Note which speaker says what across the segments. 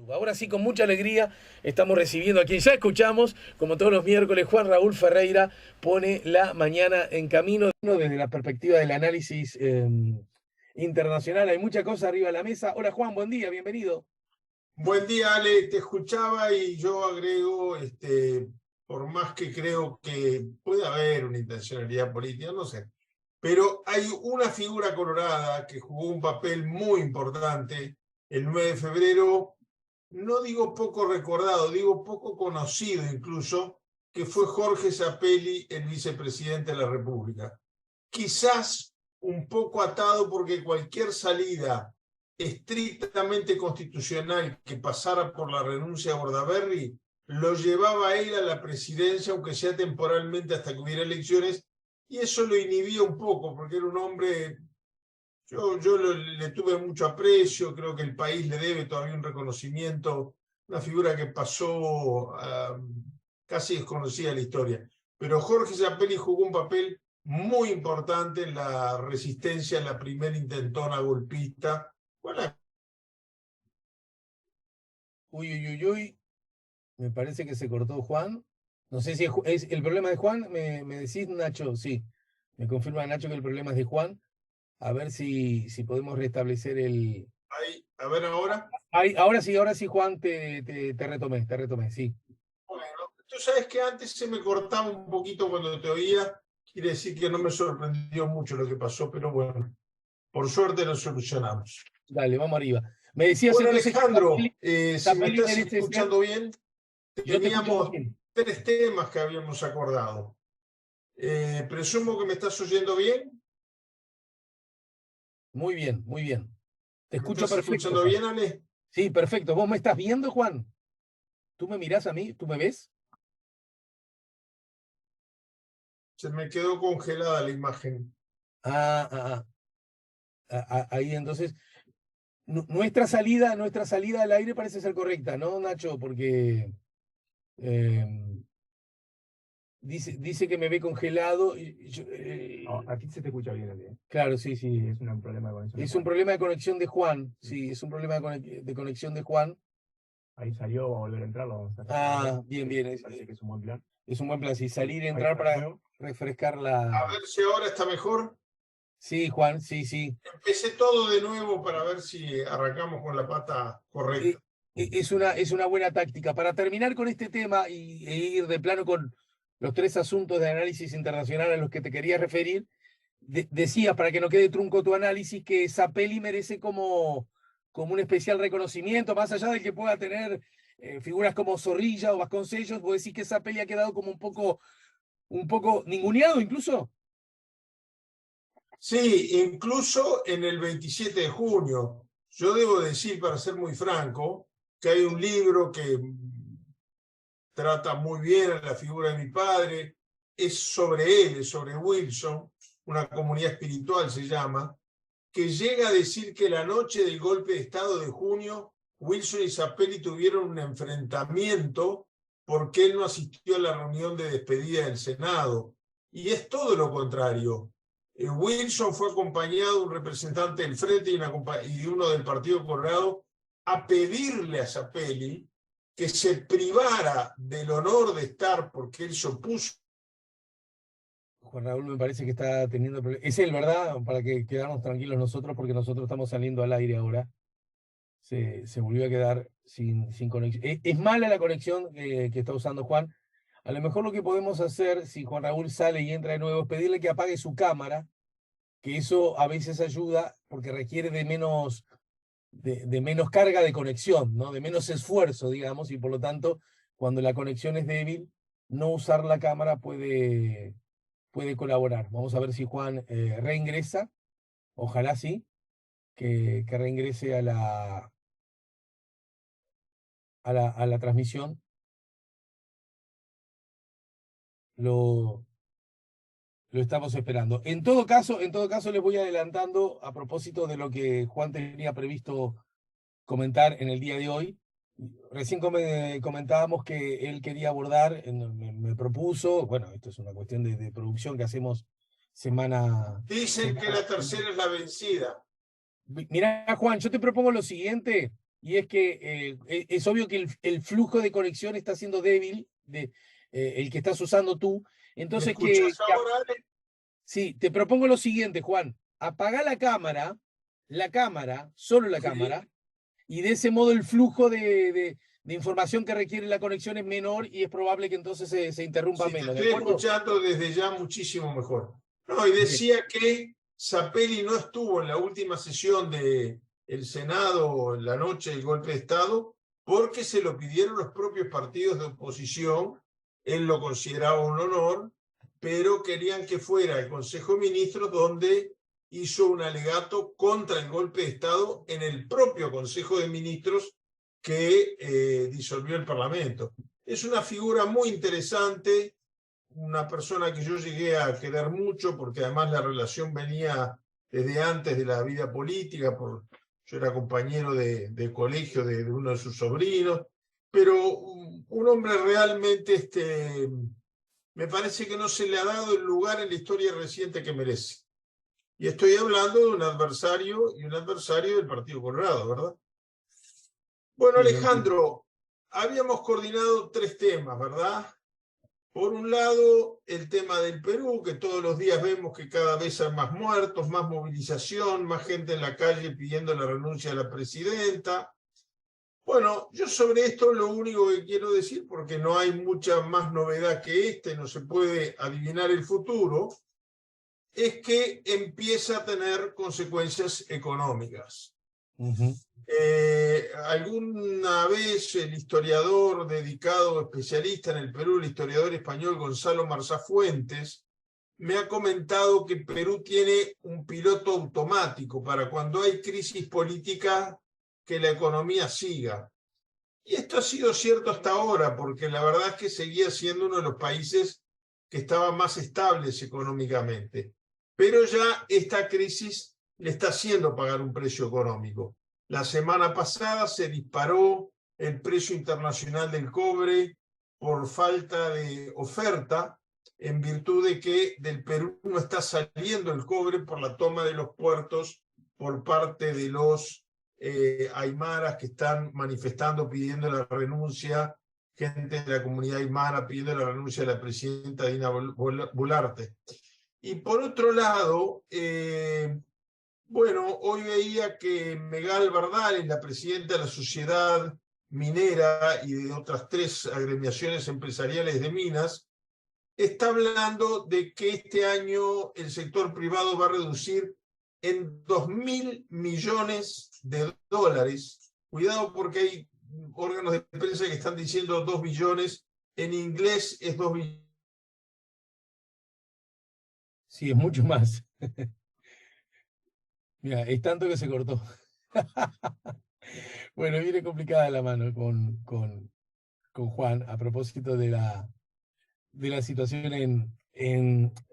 Speaker 1: Ahora sí, con mucha alegría, estamos recibiendo a quien ya escuchamos, como todos los miércoles, Juan Raúl Ferreira pone la mañana en camino desde la perspectiva del análisis internacional. Hay mucha cosa arriba de la mesa. Hola Juan, buen día, bienvenido.
Speaker 2: Buen día, Ale, te escuchaba y yo agrego, por más que creo que puede haber una intencionalidad política, no sé, pero hay una figura colorada que jugó un papel muy importante el 9 de febrero, no digo poco recordado, digo poco conocido incluso, que fue Jorge Zapelli, el vicepresidente de la República. Quizás un poco atado porque cualquier salida estrictamente constitucional que pasara por la renuncia a Bordaberry lo llevaba a él a la presidencia, aunque sea temporalmente hasta que hubiera elecciones, y eso lo inhibía un poco, porque era un hombre, le tuve mucho aprecio, creo que el país le debe todavía un reconocimiento, una figura que pasó casi desconocida en la historia. Pero Jorge Zapelli jugó un papel muy importante en la resistencia en la primera intentona golpista. Bueno,
Speaker 1: Uy, uy, uy, uy, me parece que se cortó Juan. No sé si es el problema de Juan, me decís Nacho, sí. Me confirma Nacho que el problema es de Juan. A ver si podemos restablecer el...
Speaker 2: ahí, a ver ahora.
Speaker 1: Ahora sí, Juan, te retomé, sí.
Speaker 2: Bueno, tú sabes que antes se me cortaba un poquito cuando te oía, quiere decir que no me sorprendió mucho lo que pasó, pero bueno, por suerte lo solucionamos.
Speaker 1: Dale, vamos arriba. Me decías
Speaker 2: Bueno,
Speaker 1: entonces que
Speaker 2: Alejandro, si me
Speaker 1: Zapelli
Speaker 2: estás
Speaker 1: merece ser...
Speaker 2: escuchando bien,
Speaker 1: Yo te escucho muy
Speaker 2: teníamos
Speaker 1: bien.
Speaker 2: 3 temas que habíamos acordado. Presumo que me estás oyendo bien.
Speaker 1: Muy bien, muy bien. Te
Speaker 2: ¿Me
Speaker 1: escucho
Speaker 2: estás
Speaker 1: perfecto,
Speaker 2: escuchando
Speaker 1: Juan.
Speaker 2: bien, Ale?
Speaker 1: Sí, perfecto. ¿Vos me estás viendo, Juan? ¿Tú me mirás a mí? ¿Tú me ves?
Speaker 2: Se me quedó congelada la imagen.
Speaker 1: Ah, ah, ahí entonces. Nuestra salida al aire parece ser correcta, ¿no, Nacho? Porque eh, dice que me ve congelado.
Speaker 3: No, a ti se te escucha bien, Ale.
Speaker 1: Claro, sí,
Speaker 3: Sí,
Speaker 1: sí.
Speaker 3: es un problema de conexión de
Speaker 1: Es un
Speaker 3: Juan.
Speaker 1: problema de conexión de Juan. Sí, es un problema de conexión de Juan.
Speaker 3: Ahí salió, va a volver a entrar, lo vamos a hacer.
Speaker 1: Ah, bien, bien.
Speaker 3: Parece que es un buen plan.
Speaker 1: Es un buen plan. Sí, salir y
Speaker 3: Ahí
Speaker 1: entrar
Speaker 3: está de
Speaker 1: para
Speaker 3: nuevo.
Speaker 1: refrescar
Speaker 2: A
Speaker 1: la.
Speaker 2: ver si ahora está mejor.
Speaker 1: Sí, Juan, sí, sí.
Speaker 2: Empecé todo de nuevo para ver si arrancamos con la pata
Speaker 1: Eh,
Speaker 2: correcta.
Speaker 1: es una buena táctica. Para terminar con este tema e ir de plano con los 3 asuntos de análisis internacional a los que te quería referir, decías, para que no quede trunco tu análisis, que Zapelli merece como un especial reconocimiento, más allá de que pueda tener figuras como Zorrilla o Vasconcellos. ¿Vos decís que Zapelli ha quedado como un poco ninguneado incluso?
Speaker 2: Sí, incluso en el 27 de junio. Yo debo decir, para ser muy franco, que hay un libro que trata muy bien a la figura de mi padre, es sobre él, es sobre Wilson, una comunidad espiritual se llama, que llega a decir que la noche del golpe de Estado de junio, Wilson y Zapelli tuvieron un enfrentamiento porque él no asistió a la reunión de despedida del Senado. Y es todo lo contrario. Wilson fue acompañado de un representante del Frente y uno del Partido Colorado a pedirle a Zapelli que se privara del honor de estar porque él se opuso.
Speaker 1: Juan Raúl me parece que está teniendo problemas. Es él, ¿verdad? Para que quedarnos tranquilos nosotros, porque nosotros estamos saliendo al aire ahora. Se volvió a quedar sin conexión. Es mala la conexión que está usando Juan. A lo mejor lo que podemos hacer, si Juan Raúl sale y entra de nuevo, es pedirle que apague su cámara, que eso a veces ayuda porque requiere de menos carga de conexión, ¿no? De menos esfuerzo, digamos, y por lo tanto, cuando la conexión es débil, no usar la cámara puede colaborar. Vamos a ver si Juan reingresa, ojalá sí, que reingrese a la transmisión. Lo, lo estamos esperando. En todo caso, les voy adelantando a propósito de lo que Juan tenía previsto comentar en el día de hoy. Recién comentábamos que él quería abordar, me propuso, bueno, esto es una cuestión de producción que hacemos semana.
Speaker 2: Dicen que la tercera es la vencida.
Speaker 1: Mirá, Juan, yo te propongo lo siguiente. y es que es obvio que el flujo de conexión está siendo débil, el que estás usando tú.
Speaker 2: ¿Me
Speaker 1: Entonces,
Speaker 2: escuchás ahora, Ale?
Speaker 1: sí, te propongo lo siguiente, Juan. Apagá la cámara, solo la
Speaker 2: Sí.
Speaker 1: cámara, y de ese modo el flujo de información que requiere la conexión es menor y es probable que entonces se interrumpa
Speaker 2: Sí, te
Speaker 1: menos, ¿de
Speaker 2: estoy
Speaker 1: acuerdo?
Speaker 2: escuchando desde ya muchísimo mejor. No, y
Speaker 1: Bien.
Speaker 2: decía que Zapelli no estuvo en la última sesión del Senado en la noche del golpe de Estado porque se lo pidieron los propios partidos de oposición. Él lo consideraba un honor, pero querían que fuera el Consejo de Ministros donde hizo un alegato contra el golpe de Estado en el propio Consejo de Ministros que disolvió el Parlamento. Es una figura muy interesante, una persona que yo llegué a querer mucho, porque además la relación venía desde antes de la vida política, yo era compañero de colegio de uno de sus sobrinos, pero un hombre realmente, me parece que no se le ha dado el lugar en la historia reciente que merece. Y estoy hablando de un adversario del Partido Colorado, ¿verdad? Bueno,
Speaker 1: Sí,
Speaker 2: Alejandro, habíamos coordinado 3 temas, ¿verdad? Por un lado, el tema del Perú, que todos los días vemos que cada vez hay más muertos, más movilización, más gente en la calle pidiendo la renuncia de la presidenta. Bueno, yo sobre esto lo único que quiero decir, porque no hay mucha más novedad que no se puede adivinar el futuro, es que empieza a tener consecuencias económicas. Alguna vez el historiador dedicado, especialista en el Perú, el historiador español Gonzalo Marzá Fuentes, me ha comentado que Perú tiene un piloto automático para cuando hay crisis política que la economía siga. Y esto ha sido cierto hasta ahora, porque la verdad es que seguía siendo uno de los países que estaba más estables económicamente. Pero ya esta crisis le está haciendo pagar un precio económico. La semana pasada se disparó el precio internacional del cobre por falta de oferta, en virtud de que del Perú no está saliendo el cobre por la toma de los puertos por parte de los aymaras que están manifestando, pidiendo la renuncia, gente de la comunidad aymara pidiendo la renuncia de la presidenta Dina Boluarte. Y por otro lado, bueno, hoy veía que Megal Bardales, la presidenta de la Sociedad Minera y de otras 3 agremiaciones empresariales de minas, está hablando de que este año el sector privado va a reducir en 2.000 millones de dólares. Cuidado porque hay órganos de prensa que están diciendo 2 billones, en inglés es 2 billones.
Speaker 1: Sí, es mucho más. Mira, es tanto que se cortó. Bueno, viene complicada la mano con Juan a propósito de la situación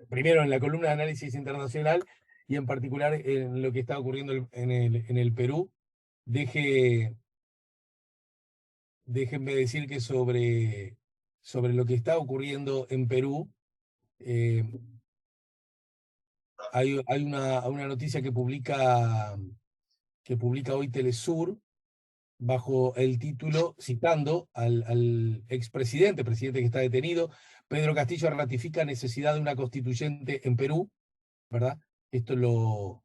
Speaker 1: primero en la columna de análisis internacional y en particular en lo que está ocurriendo en el Perú. Déjenme decir que sobre lo que está ocurriendo en Perú, hay una noticia que publica hoy Telesur, bajo el título, citando al expresidente, presidente que está detenido, Pedro Castillo ratifica necesidad de una constituyente en Perú, ¿verdad? Esto lo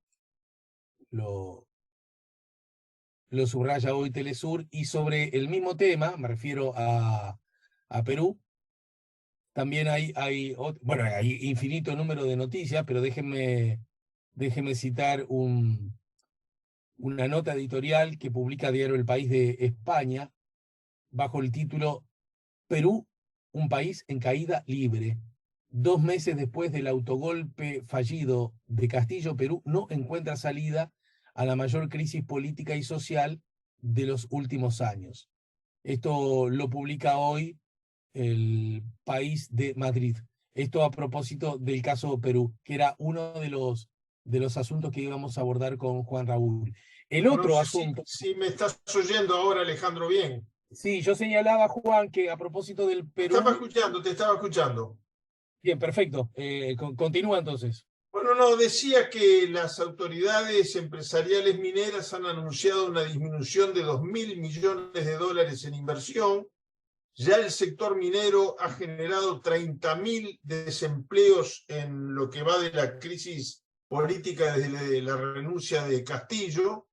Speaker 1: subraya hoy Telesur, y sobre el mismo tema, me refiero a Perú, también hay infinito número de noticias, pero déjenme citar una nota editorial que publica Diario El País de España, bajo el título Perú, un país en caída libre. 2 meses después del autogolpe fallido de Castillo, Perú no encuentra salida a la mayor crisis política y social de los últimos años. Esto lo publica hoy El País de Madrid. Esto a propósito del caso Perú, que era uno de los asuntos que íbamos a abordar con Juan Raúl. El
Speaker 2: No
Speaker 1: otro
Speaker 2: sé
Speaker 1: asunto...
Speaker 2: si me estás oyendo ahora, Alejandro, bien.
Speaker 1: Sí, yo señalaba, Juan, que a propósito del Perú...
Speaker 2: Te estaba escuchando.
Speaker 1: Bien, perfecto. Continúa entonces.
Speaker 2: Bueno, No, decía que las autoridades empresariales mineras han anunciado una disminución de 2.000 millones de dólares en inversión. Ya el sector minero ha generado 30.000 desempleos en lo que va de la crisis política desde la renuncia de Castillo,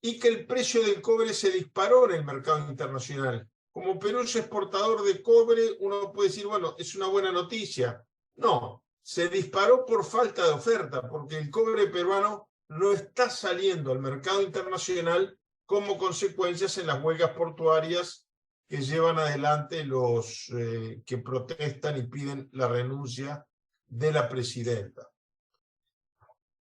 Speaker 2: y que el precio del cobre se disparó en el mercado internacional. Como Perú es exportador de cobre, uno puede decir, bueno, es una buena noticia. No, se disparó por falta de oferta, porque el cobre peruano no está saliendo al mercado internacional como consecuencias en las huelgas portuarias que llevan adelante los que protestan y piden la renuncia de la presidenta.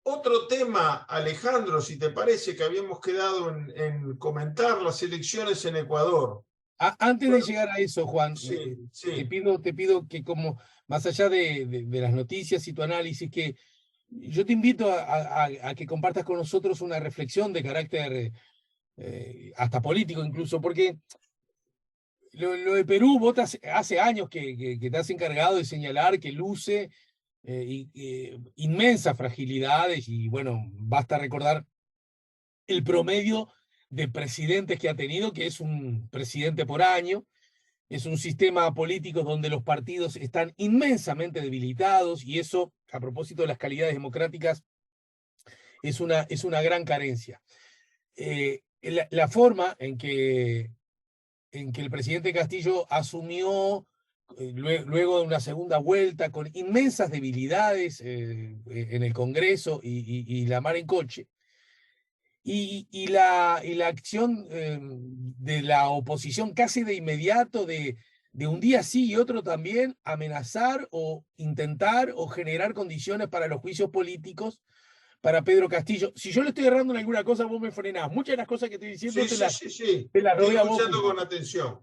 Speaker 2: Otro tema, Alejandro, si te parece, que habíamos quedado en comentar las elecciones en Ecuador.
Speaker 1: Antes de llegar a eso, Juan,
Speaker 2: Sí,
Speaker 1: te
Speaker 2: sí.
Speaker 1: pido que, como más allá de las noticias y tu análisis, que yo te invito a que compartas con nosotros una reflexión de carácter hasta político incluso, porque lo de Perú, vos hace años que te has encargado de señalar que luce inmensas fragilidades, y bueno, basta recordar el promedio de presidentes que ha tenido, que es un presidente por año. Es un sistema político donde los partidos están inmensamente debilitados, y eso, a propósito de las calidades democráticas, es una gran carencia. La forma en que el presidente Castillo asumió luego de una segunda vuelta con inmensas debilidades en el Congreso y la mar en coche, y la acción de la oposición casi de inmediato, de un día sí y otro también, amenazar o intentar o generar condiciones para los juicios políticos para Pedro Castillo. Si yo le estoy errando en alguna cosa, vos me frenás. Muchas de las cosas que estoy diciendo
Speaker 2: Sí, sí, sí, sí.
Speaker 1: te las
Speaker 2: Estoy
Speaker 1: doy a vos.
Speaker 2: escuchando con atención.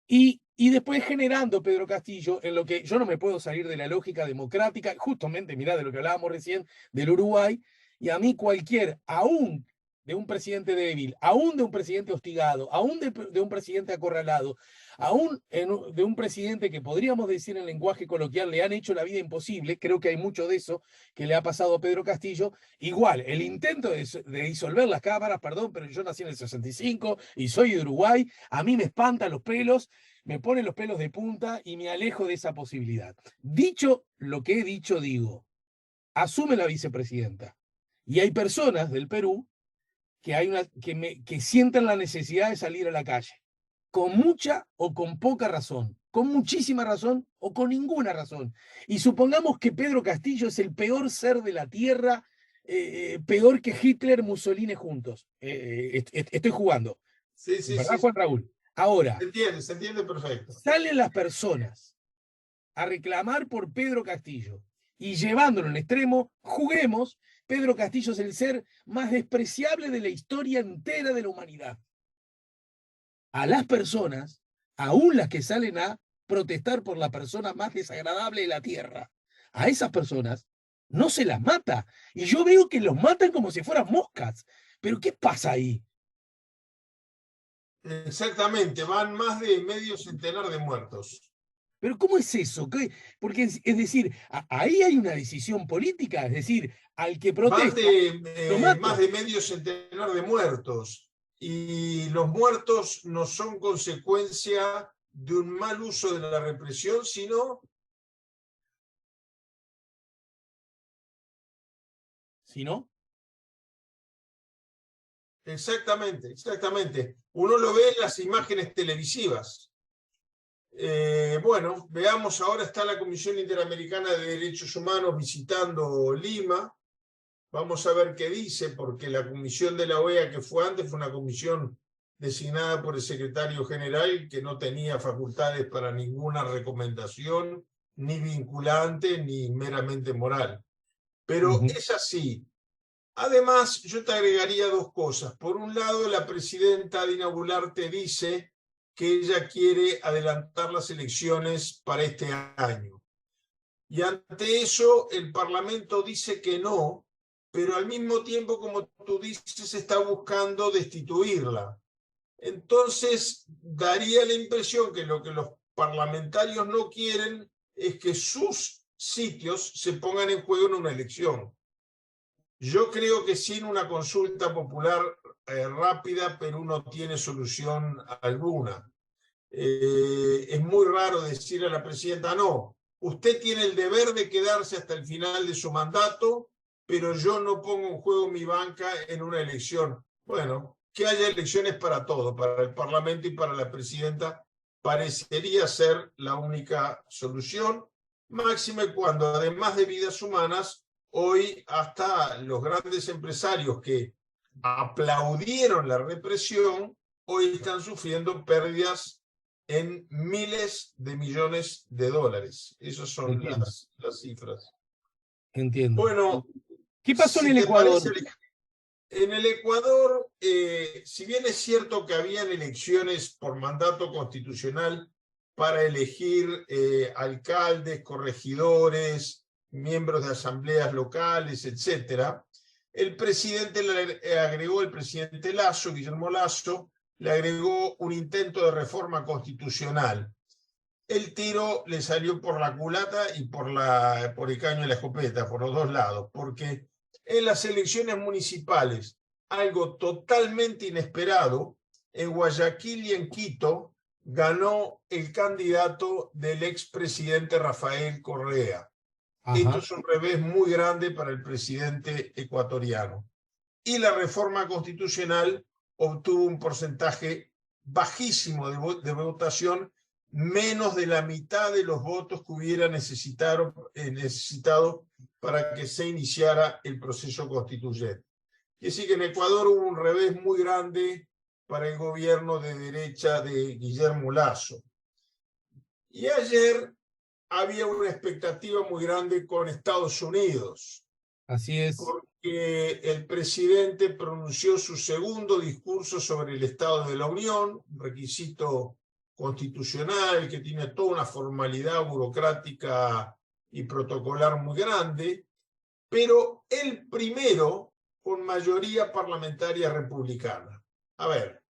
Speaker 1: Y después generando Pedro Castillo, en lo que yo no me puedo salir de la lógica democrática, justamente, mirá, de lo que hablábamos recién, del Uruguay, y a mí cualquier, aún de un presidente débil, aún de un presidente hostigado, aún de un presidente acorralado, aún de un presidente que podríamos decir en lenguaje coloquial le han hecho la vida imposible, creo que hay mucho de eso que le ha pasado a Pedro Castillo. Igual, el intento de disolver las cámaras, perdón, pero yo nací en el 65 y soy de Uruguay, a mí me espantan los pelos, me ponen los pelos de punta y me alejo de esa posibilidad. Dicho lo que he dicho, digo, asume la vicepresidenta. Y hay personas del Perú que sienten la necesidad de salir a la calle, con mucha o con poca razón, con muchísima razón o con ninguna razón. Y supongamos que Pedro Castillo es el peor ser de la tierra, peor que Hitler, Mussolini juntos. Estoy jugando.
Speaker 2: Sí, sí,
Speaker 1: ¿Verdad,
Speaker 2: sí.
Speaker 1: Juan Raúl? Ahora,
Speaker 2: Se entiende perfecto.
Speaker 1: salen las personas a reclamar por Pedro Castillo, y llevándolo al extremo, juguemos, Pedro Castillo es el ser más despreciable de la historia entera de la humanidad. A las personas, aún las que salen a protestar por la persona más desagradable de la tierra, a esas personas no se las mata. Y yo veo que los matan como si fueran moscas. ¿Pero qué pasa ahí?
Speaker 2: Exactamente, van más de medio centenar de muertos.
Speaker 1: ¿Pero cómo es eso? Porque es decir, ahí hay una decisión política, es decir, al que protesta, lo mato.
Speaker 2: Más de medio centenar de muertos. Y los muertos no son consecuencia de un mal uso de la represión, sino...
Speaker 1: ¿Sí, no?
Speaker 2: Exactamente, exactamente. Uno lo ve en las imágenes televisivas. Bueno, veamos, ahora está la Comisión Interamericana de Derechos Humanos visitando Lima. Vamos a ver qué dice, porque la comisión de la OEA que fue antes fue una comisión designada por el secretario general que no tenía facultades para ninguna recomendación, ni vinculante, ni meramente moral. Pero es así. Además, yo te agregaría dos cosas. Por un lado, la presidenta Dina Boluarte dice que ella quiere adelantar las elecciones para este año. Y ante eso, el Parlamento dice que no, pero al mismo tiempo, como tú dices, está buscando destituirla. Entonces, daría la impresión que lo que los parlamentarios no quieren es que sus sitios se pongan en juego en una elección. Yo creo que sin una consulta popular rápida, Perú no tiene solución alguna. Es muy raro decir a la presidenta, no, usted tiene el deber de quedarse hasta el final de su mandato, pero yo no pongo en juego mi banca en una elección. Bueno, que haya elecciones para todo, para el Parlamento y para la presidenta, parecería ser la única solución, máxime cuando, además de vidas humanas, hoy hasta los grandes empresarios que aplaudieron la represión, hoy están sufriendo pérdidas en miles de millones de dólares. Esas son las cifras.
Speaker 1: Entiendo.
Speaker 2: Bueno,
Speaker 1: ¿qué pasó en
Speaker 2: si
Speaker 1: el
Speaker 2: te
Speaker 1: Ecuador?
Speaker 2: parece, en el Ecuador, si bien es cierto que habían elecciones por mandato constitucional para elegir alcaldes, corregidores, miembros de asambleas locales, etcétera, el presidente le agregó, el presidente Lasso, Guillermo Lasso, le agregó un intento de reforma constitucional. El tiro le salió por la culata y por el caño de la escopeta, por los dos lados, porque en las elecciones municipales, algo totalmente inesperado, en Guayaquil y en Quito ganó el candidato del expresidente Rafael Correa.
Speaker 1: Ajá.
Speaker 2: Esto es un revés muy grande para el presidente ecuatoriano. Y la reforma constitucional obtuvo un porcentaje bajísimo de votación, menos de la mitad de los votos que hubiera necesitado para que se iniciara el proceso constituyente. Y así que en Ecuador hubo un revés muy grande para el gobierno de derecha de Guillermo Lasso. Y ayer había una expectativa muy grande con Estados Unidos.
Speaker 1: Así es.
Speaker 2: Porque el presidente pronunció su segundo discurso sobre el Estado de la Unión, un requisito constitucional que tiene toda una formalidad burocrática y protocolar muy grande, pero el primero con mayoría parlamentaria republicana. A ver,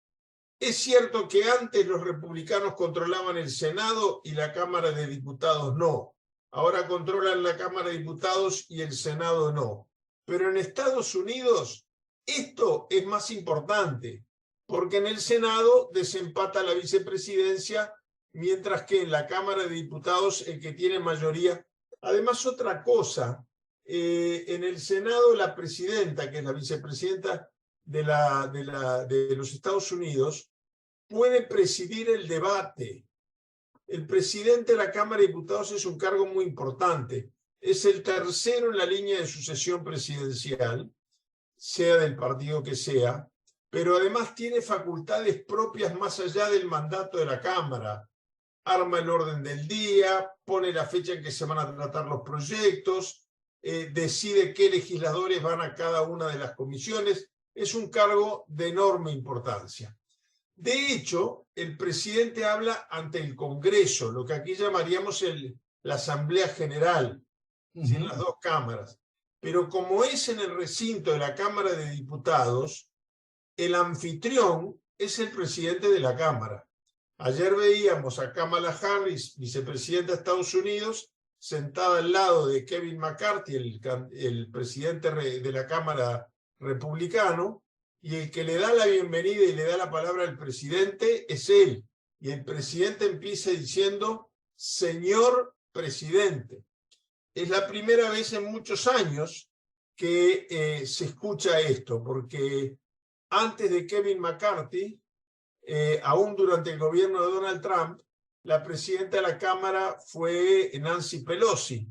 Speaker 2: es cierto que antes los republicanos controlaban el Senado y la Cámara de Diputados no. Ahora controlan la Cámara de Diputados y el Senado no. Pero en Estados Unidos esto es más importante, porque en el Senado desempata la vicepresidencia, mientras que en la Cámara de Diputados el que tiene mayoría. Además, otra cosa, en el Senado la presidenta, que es la vicepresidenta de los Estados Unidos, puede presidir el debate. El presidente de la Cámara de Diputados es un cargo muy importante. Es el tercero en la línea de sucesión presidencial, sea del partido que sea, pero además tiene facultades propias más allá del mandato de la Cámara. Arma el orden del día, pone la fecha en que se van a tratar los proyectos, decide qué legisladores van a cada una de las comisiones. Es un cargo de enorme importancia. De hecho, el presidente habla ante el Congreso, lo que aquí llamaríamos la Asamblea General, sin las dos cámaras. Pero como es en el recinto de la Cámara de Diputados, el anfitrión es el presidente de la Cámara. Ayer veíamos a Kamala Harris, vicepresidenta de Estados Unidos, sentada al lado de Kevin McCarthy, el presidente de la Cámara republicano, y el que le da la bienvenida y le da la palabra al presidente es él. Y el presidente empieza diciendo, señor presidente. Es la primera vez en muchos años que se escucha esto, porque antes de Kevin McCarthy, aún durante el gobierno de Donald Trump, la presidenta de la Cámara fue Nancy Pelosi.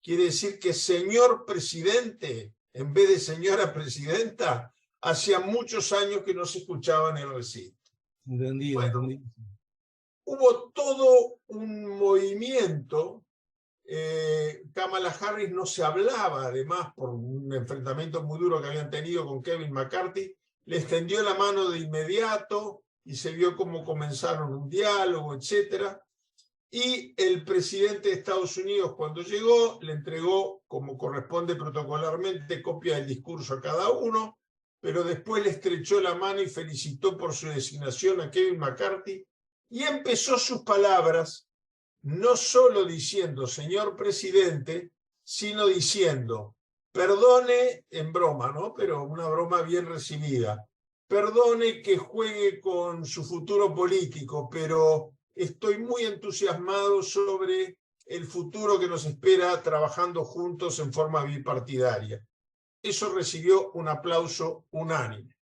Speaker 2: Quiere decir que señor presidente, en vez de señora presidenta, hacía muchos años que no se escuchaba en el recinto.
Speaker 1: Entendido,
Speaker 2: bueno,
Speaker 1: entendido.
Speaker 2: Hubo todo un movimiento. Kamala Harris no se hablaba, además, por un enfrentamiento muy duro que habían tenido con Kevin McCarthy. Le extendió la mano de inmediato y se vio cómo comenzaron un diálogo, etc. Y el presidente de Estados Unidos, cuando llegó, le entregó, como corresponde protocolarmente, copia del discurso a cada uno, pero después le estrechó la mano y felicitó por su designación a Kevin McCarthy y empezó sus palabras no solo diciendo señor presidente, sino diciendo perdone en broma, ¿no? Pero una broma bien recibida. Perdone que juegue con su futuro político, pero estoy muy entusiasmado sobre el futuro que nos espera trabajando juntos en forma bipartidaria. Eso recibió un aplauso unánime.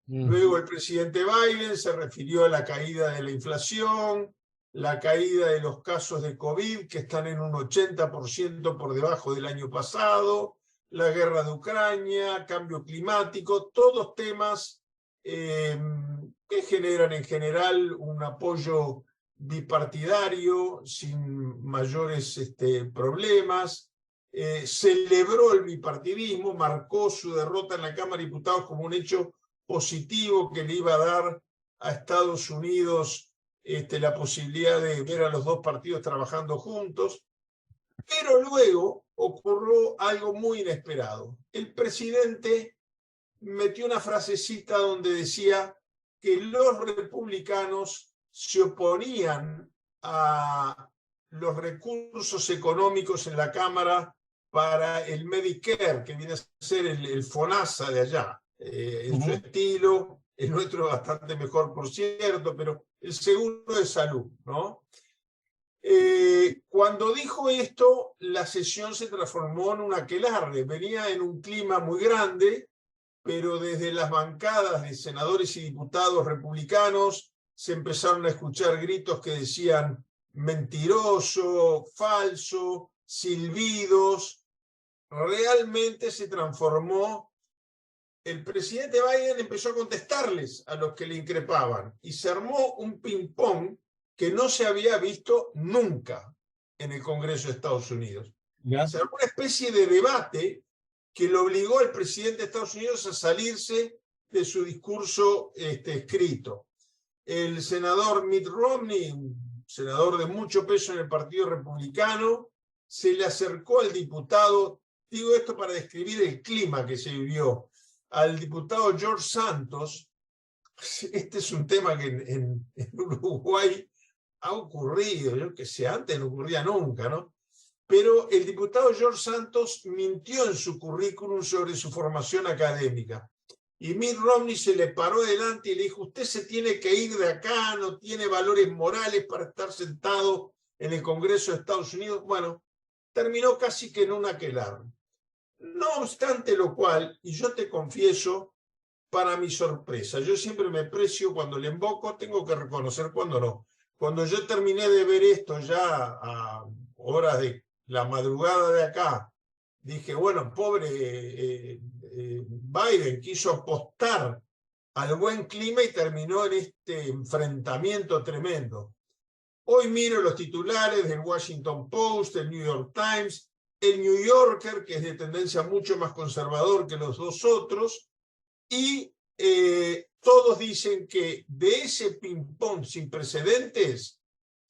Speaker 2: Luego el presidente Biden se refirió a la caída de la inflación, la caída de los casos de COVID, que están en un 80% por debajo del año pasado, la guerra de Ucrania, cambio climático, todos temas que generan en general un apoyo bipartidario sin mayores problemas. Celebró el bipartidismo, marcó su derrota en la Cámara de Diputados como un hecho positivo que le iba a dar a Estados Unidos la posibilidad de ver a los dos partidos trabajando juntos. Pero luego ocurrió algo muy inesperado. El presidente metió una frasecita donde decía que los republicanos se oponían a los recursos económicos en la Cámara para el Medicare, que viene a ser el FONASA de allá. En su estilo, el nuestro es bastante mejor, por cierto, pero el seguro de salud, ¿no? Cuando dijo esto, la sesión se transformó en un aquelarre. Venía en un clima muy grande, pero desde las bancadas de senadores y diputados republicanos se empezaron a escuchar gritos que decían mentiroso, falso, silbidos. Realmente se transformó. El presidente Biden empezó a contestarles a los que le increpaban y se armó un ping-pong que no se había visto nunca en el Congreso de Estados Unidos. ¿Ya? Se armó una especie de debate que lo obligó al presidente de Estados Unidos a salirse de su discurso escrito. El senador Mitt Romney, un senador de mucho peso en el Partido Republicano, se le acercó al diputado, digo esto para describir el clima que se vivió, al diputado George Santos. Este es un tema que en Uruguay ha ocurrido, yo que sé, antes no ocurría nunca, ¿no? Pero el diputado George Santos mintió en su currículum sobre su formación académica. Y Mitt Romney se le paró delante y le dijo, usted se tiene que ir de acá, no tiene valores morales para estar sentado en el Congreso de Estados Unidos. Bueno, terminó casi que en un aquelarre. No obstante lo cual, y yo te confieso, para mi sorpresa, yo siempre me precio cuando le invoco, tengo que reconocer cuando no. Cuando yo terminé de ver esto ya a horas de la madrugada de acá, dije, bueno, pobre Biden quiso apostar al buen clima y terminó en este enfrentamiento tremendo. Hoy miro los titulares del Washington Post, del New York Times, el New Yorker, que es de tendencia mucho más conservador que los dos otros, y todos dicen que de ese ping-pong sin precedentes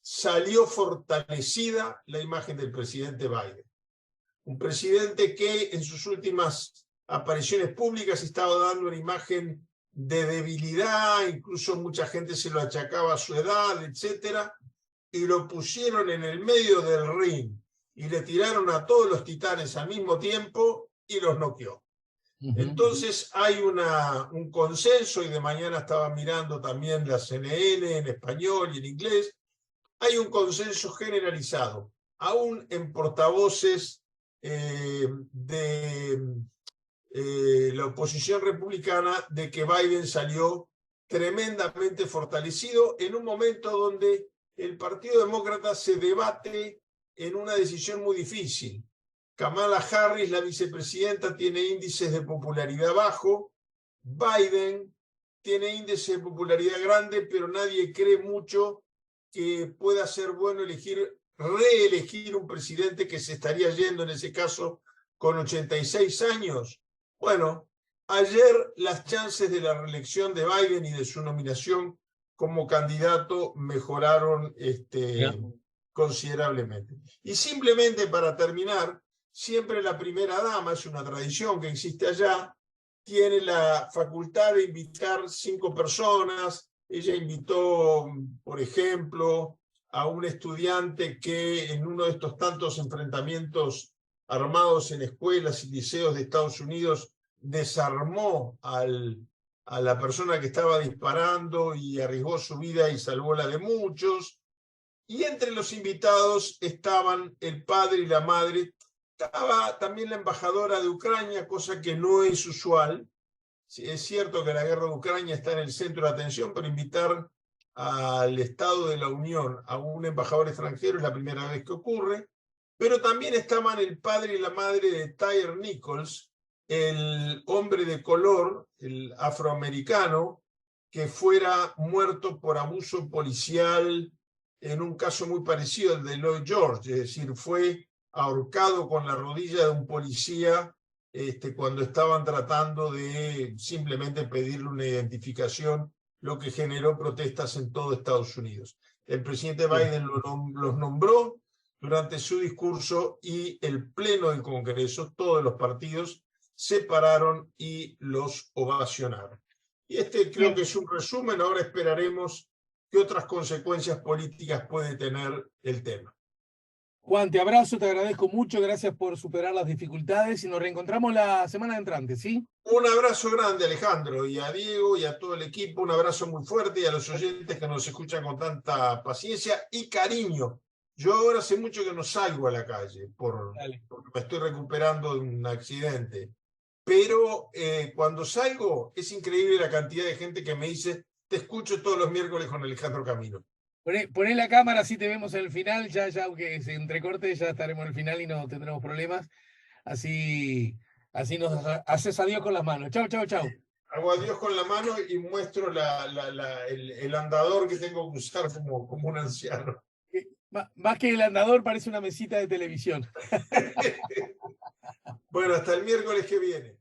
Speaker 2: salió fortalecida la imagen del presidente Biden. Un presidente que en sus últimas apariciones públicas estaba dando una imagen de debilidad, incluso mucha gente se lo achacaba a su edad, etc. Y lo pusieron en el medio del ring y le tiraron a todos los titanes al mismo tiempo y los noqueó. Entonces hay un consenso, y de mañana estaba mirando también la CNN en español y en inglés, hay un consenso generalizado, aún en portavoces de la oposición republicana, de que Biden salió tremendamente fortalecido en un momento donde el Partido Demócrata se debate en una decisión muy difícil. Kamala Harris, la vicepresidenta, tiene índices de popularidad bajo. Biden tiene índices de popularidad grande, pero nadie cree mucho que pueda ser bueno reelegir un presidente que se estaría yendo, en ese caso, con 86 años. Bueno, ayer las chances de la reelección de Biden y de su nominación como candidato mejoraron considerablemente. Y simplemente para terminar, siempre la primera dama, es una tradición que existe allá, tiene la facultad de invitar 5 personas. Ella invitó, por ejemplo, a un estudiante que en uno de estos tantos enfrentamientos armados en escuelas y liceos de Estados Unidos, desarmó a la persona que estaba disparando y arriesgó su vida y salvó la de muchos. Y entre los invitados estaban el padre y la madre. Estaba también la embajadora de Ucrania, cosa que no es usual. Es cierto que la guerra de Ucrania está en el centro de atención, pero invitar al Estado de la Unión a un embajador extranjero es la primera vez que ocurre. Pero también estaban el padre y la madre de Tyre Nichols, el hombre de color, el afroamericano, que fuera muerto por abuso policial en un caso muy parecido al de Lloyd George, es decir, fue ahorcado con la rodilla de un policía cuando estaban tratando de simplemente pedirle una identificación, lo que generó protestas en todo Estados Unidos. El presidente Biden los nombró durante su discurso y el Pleno del Congreso, todos los partidos, se pararon y los ovacionaron. Y creo que es un resumen. Ahora esperaremos qué otras consecuencias políticas puede tener el tema.
Speaker 1: Juan, te abrazo, te agradezco mucho, gracias por superar las dificultades y nos reencontramos la semana entrante, ¿sí?
Speaker 2: Un abrazo grande, Alejandro, y a Diego y a todo el equipo, un abrazo muy fuerte, y a los oyentes que nos escuchan con tanta paciencia y cariño. Yo ahora hace mucho que no salgo a la calle porque me estoy recuperando de un accidente, pero cuando salgo es increíble la cantidad de gente que me dice: te escucho todos los miércoles con Alejandro Camino.
Speaker 1: Poné la cámara, así te vemos en el final, ya aunque se entrecorte, ya estaremos en el final y no tendremos problemas. Así nos haces adiós con las manos. Chau.
Speaker 2: Hago adiós con la mano y muestro el andador que tengo que usar como un anciano.
Speaker 1: Más que el andador, parece una mesita de televisión.
Speaker 2: Bueno, hasta el miércoles que viene.